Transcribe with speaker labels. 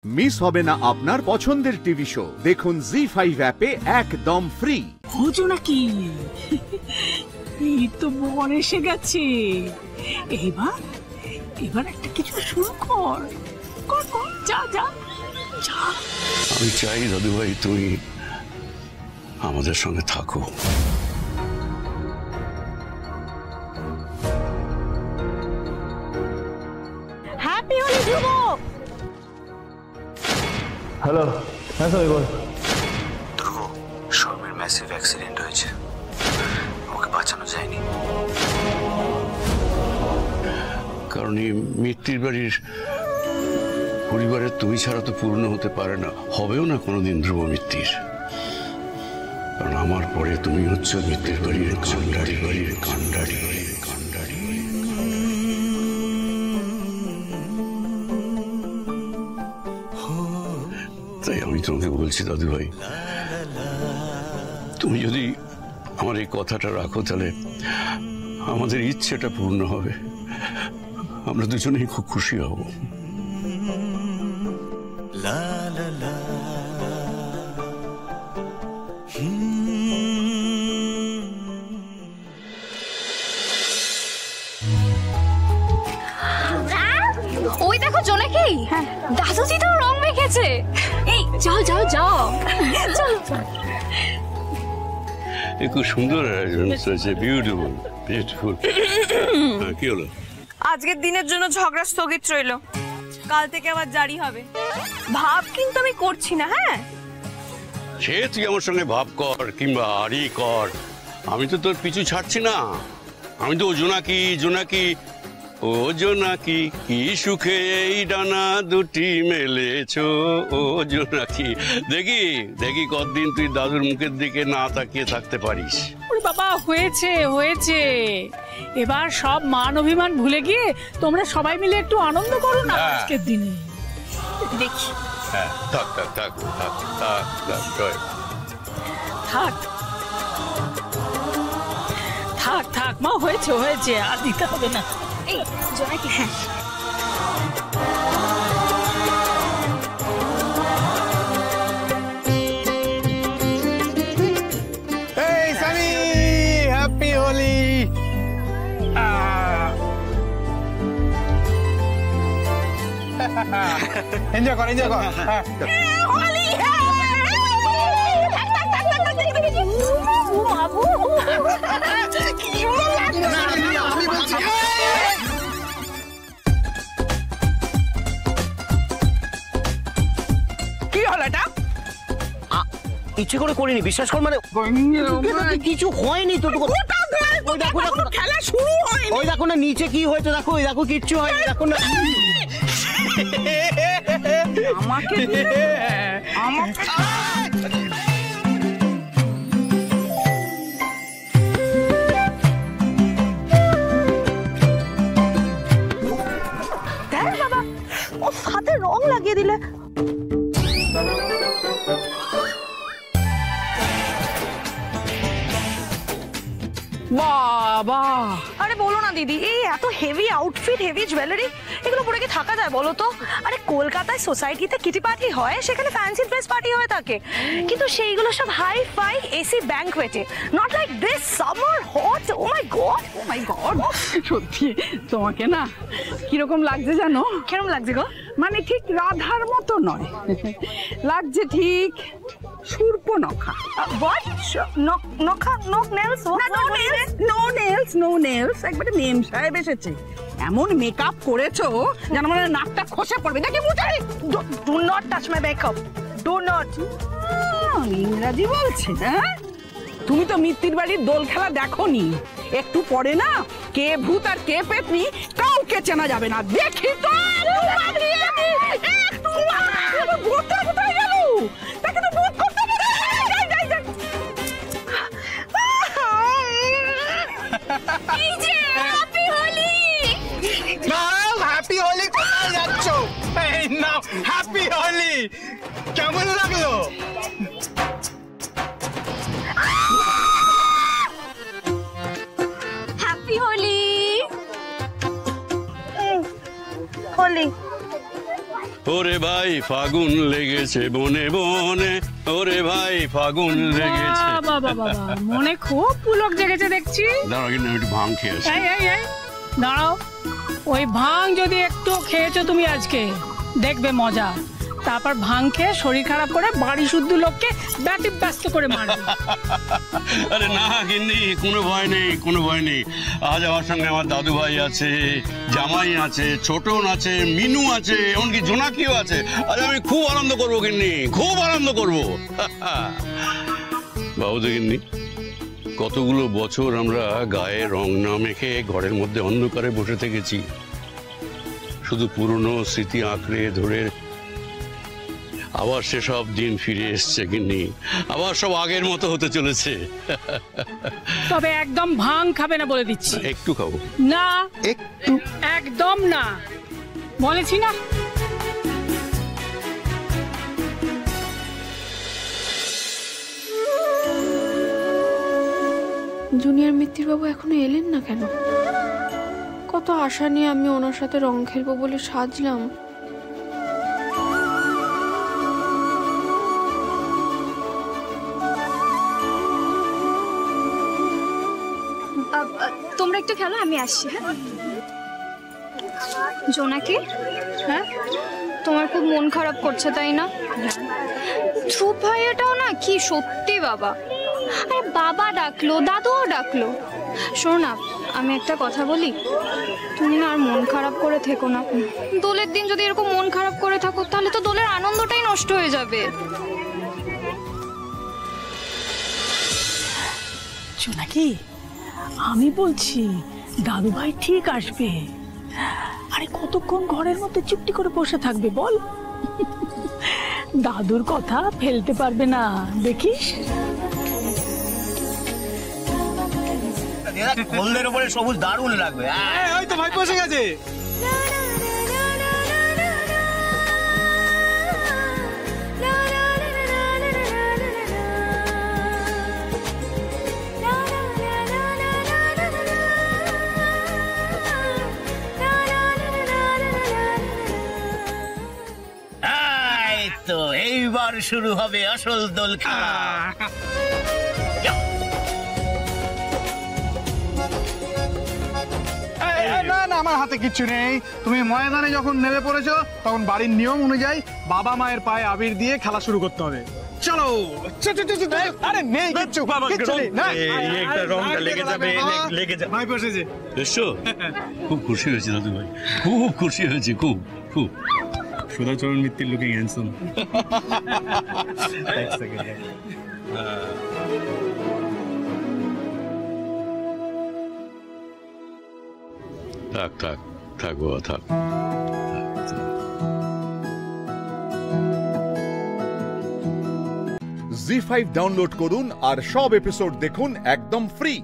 Speaker 1: Miss হবে না আপনার পছন্দের টিভি শো। দেখুন জি5 অ্যাপে একদম ফ্রি।
Speaker 2: বুঝো নাকি এই তো বর এসে গেছে। এবার একটা কিছু শুরু কর। যা যা যা।
Speaker 3: আমি চাই দাদু ভাই তুমি আমাদের সঙ্গে থাকো।
Speaker 2: হ্যাপি হোলি ধ্রুব।
Speaker 4: হ্যালো, হ্যাঁ সবাই বল।
Speaker 5: ধ্রুব, শর্মের ম্যাসিভ অ্যাক্সিডেন্ট হয়েছে, ওকে বাঁচানো যায়নি।
Speaker 3: কারণ এই মিত্তির বাড়ির পরিবারের তুমি ছাড়া তো পূর্ণ হতে পারে না, হবেও না কোনোদিন ধ্রুব মিত্তির। কারণ আমার পরে তুমি হচ্ছে মিত্তির বাড়ির কান্ডারি। তাই আমি তোমাকে বলছি দাদু ভাই, তুমি যদি আমার এই কথাটা রাখো তাহলে আমাদের ইচ্ছেটা পূর্ণ হবে, আমরা দুজনেই খুব খুশি হব।
Speaker 6: ওই দেখো জোনাকি, দাদুজি তো রং মেখেছে। এই যাও যাও যাও।
Speaker 3: খুব সুন্দর আয়োজন, বিউটিফুল। কি হলো?
Speaker 7: আজকের দিনের জন্য ঝগড়া স্থগিত রইল, কাল থেকে আবার জারি হবে। ভাব কিন্তু আমি করছি না। হ্যাঁ,
Speaker 3: সে তুই আমার সঙ্গে ভাব কর কিংবা আড়ি কর, আমি তো তোর পিছু ছাড়ছি না। আমি তো জোনাকি ও জোনাকি, কি সুখে এই ডানা দুটি মেলেছো ও জোনাকি। দেখি কতদিন তুই দাদুর মুখের দিকে না তাকিয়ে থাকতে পারিস।
Speaker 2: ওরে বাবা, হয়েছে। এবার সব মান অভিমান ভুলে গিয়ে তোমরা সবাই মিলে একটু আনন্দ করো না আজকের দিনে।
Speaker 7: দেখি।
Speaker 3: হ্যাঁ, থাক
Speaker 2: মা, হয়েছে আর দিতে হবে না।
Speaker 7: এই জোনাকি, হ্যাঁ
Speaker 4: হ্যাপি হোলি। এনজয় কর।
Speaker 7: হোলি
Speaker 8: কি হলো এটা? ইচ্ছে করে করিনি, বিশ্বাস কর। মানে কিছু হয়নি তো।
Speaker 2: খেলা শুরু হয়নি।
Speaker 8: ওই দেখো না নিচে কি হয়েছে, দেখো ওই দেখো, কিচ্ছু হয়নি, দেখো না।
Speaker 2: আমাকে
Speaker 7: বাবা, ও হাতে রং লাগিয়ে দিলে।
Speaker 2: বাবা,
Speaker 7: আরে বলো না দিদি, এই এত হেভি আউটফিট, হেভি জুয়েলারি, এগুলো পরে কি থাকা যায় বলো তো? আরে কলকাতায় সোসাইটিতে কিটি পার্টি হয়, সেখানে ফ্যান্সি ড্রেস পার্টি হয়ে থাকে, কিন্তু সেইগুলো সব হাই ফাই এসি ব্যাংকোয়েটে, not like this summer hot. Oh my god.
Speaker 2: সত্যি তোমাকে না কিরকম লাগছে জানো?
Speaker 7: কেমন লাগছে গো?
Speaker 2: মানে ঠিক রাধার মতো নয়, লাগছে ঠিক শূর্পনখা।
Speaker 7: হোয়াট? নখা? No nails?
Speaker 2: নো নেলস, একবারে মেম সাহেব এসেছে। এমন মেকআপ করেছো যেন মানে নাকটা খসে পড়বে। দেখি মুটাই।
Speaker 7: Do not touch my makeup, do not.
Speaker 2: ইংরাজি বলছে না? তুমি তো মিত্তির বাড়ির দোল খেলা দেখোনি। একটু পরে না কে ভূত আর কে পেতনি কাউকে চেনা যাবে না। দেখি তো
Speaker 4: হ্যাপি হোলি। কোথায় যাচ্ছ? হ্যাপি হোলি। কেমন লাগলো?
Speaker 6: হ্যাপি হোলি।
Speaker 7: হোলি
Speaker 3: ওরে ভাই ফাগুন লেগেছে বনে বনে, ওরে ভাই ফাগুন লেগেছে।
Speaker 9: বাবা বাবা, মনে খুব পুলক জেগেছে দেখছি।
Speaker 3: দাঁড়াও কিন্তু একটু ভাং খেয়ে আসি।
Speaker 9: এই দাঁড়াও, ওই ভাং যদি একটু খেয়েছো তুমি আজকে, দেখবে মজা। তারপর ভাং খেয়ে শরীর খারাপ করে বাড়ি শুদ্ধ লোককে ব্যস্ত করে মারবে।
Speaker 3: আরে না গিন্নি, কোনো ভয় নেই, কোনো ভয় নেই। আজ আমার সঙ্গে আমার দাদু ভাই আছে, জামাই আছে, ছোটন আছে, মিনু আছে, এমনকি জোনাকিও আছে। আরে আমি খুব আনন্দ করবো গিন্নি, খুব আনন্দ করবো। বাবু তো গিন্নি, কতগুলো বছর আমরা গায়ে রং না মেখে ঘরের মধ্যে অন্ধকারে বসে থেকেছি, শুধু পুরনো স্মৃতি আঁকড়ে ধরে। আবার সেসব দিন ফিরে এসছে গিন্নি, আবার সব আগের মতো হতে চলেছে।
Speaker 9: তবে একদম ভাং খাবে না বলে দিচ্ছি।
Speaker 3: একটু খাবো
Speaker 9: না,
Speaker 4: একটু
Speaker 9: একদম না, বলেছি না।
Speaker 10: জুনিয়র মিত্তিরবাবু এখনো এলেন না কেন? কত আশা নিয়ে আমি ওনার সাথে রং খেলবো বলে সাজলাম।
Speaker 6: তোমরা একটু খেলো, আমি আসছি। হ্যাঁ জোনাকি, হ্যাঁ তোমার খুব মন খারাপ করছে তাই না? ধ্রুব ভাইয়াটাও না কি সত্যি বাবা, আরে বাবা ডাকলো, দাদুও ডাকলো। শোনো না, আমি একটা কথা বলি, তুমি না আর মন খারাপ করে থেকো না। দোলের দিন যদি এরকম মন খারাপ করে থাকো তাহলে তো দোলের আনন্দটাই নষ্ট হয়ে যাবে।
Speaker 9: নাকি আমি বলছি দাদু ভাই ঠিক আসবে। আরে কতক্ষণ ঘরের মধ্যে চুপটি করে বসে থাকবে বল? দাদুর কথা ফেলতে পারবে না, দেখিস।
Speaker 8: হলদের উপরে সবুজ দারুণ লাগবে।
Speaker 4: ওই তো ভাই বসে গেছে।
Speaker 8: তো এইবার শুরু হবে আসল দোল খেলা।
Speaker 4: না না, আমার হাতে কিচ্ছু নেই। তুমি ময়দানে যখন নেমে পড়েছো তখন বাড়ির নিয়ম অনুযায়ী বাবা মায়ের পায়ে আবির দিয়ে খেলা শুরু করতে হবে। চলো। আরে নেই কিচ্ছু, কিচ্ছু নেই। না
Speaker 8: একটা রংটা লেগে যাবে, লেগে যাবে।
Speaker 4: ভাই বসেছে।
Speaker 3: এসো, খুব খুশি হয়েছি দাদু ভাই, খুব খুশি হয়েছি, খুব খুব।
Speaker 4: সুধাচরণ মিত্তির লুকিং হ্যান্ডসাম।
Speaker 3: থাক থাক থাক বাবা থাক।
Speaker 1: জি5 ডাউনলোড করুন আর সব এপিসোড দেখুন একদম ফ্রি।